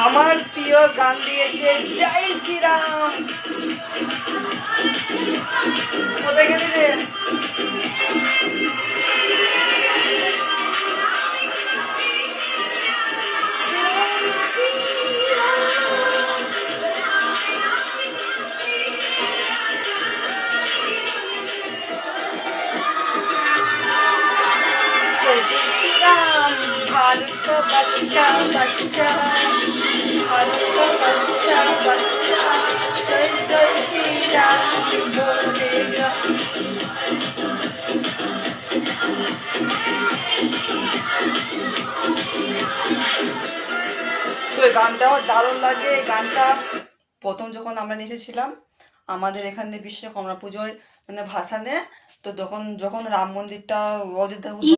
আমার প্রিয় গান দিয়েছে জয় শ্রীরাম। কোথায় গেলি রে? जय श्री राम भारत का बच्चा बच्चा, भारत का बच्चा बच्चा जय जय श्री राम बोलेगा। তো এই গানটাও দারুণ লাগে। এই গানটা প্রথম যখন আমরা নেচেছিলাম আমাদের এখানে বিশ্বকর্মা পুজোর মানে ভাসানে, তো যখন রাম মন্দিরটা অযোধ্যা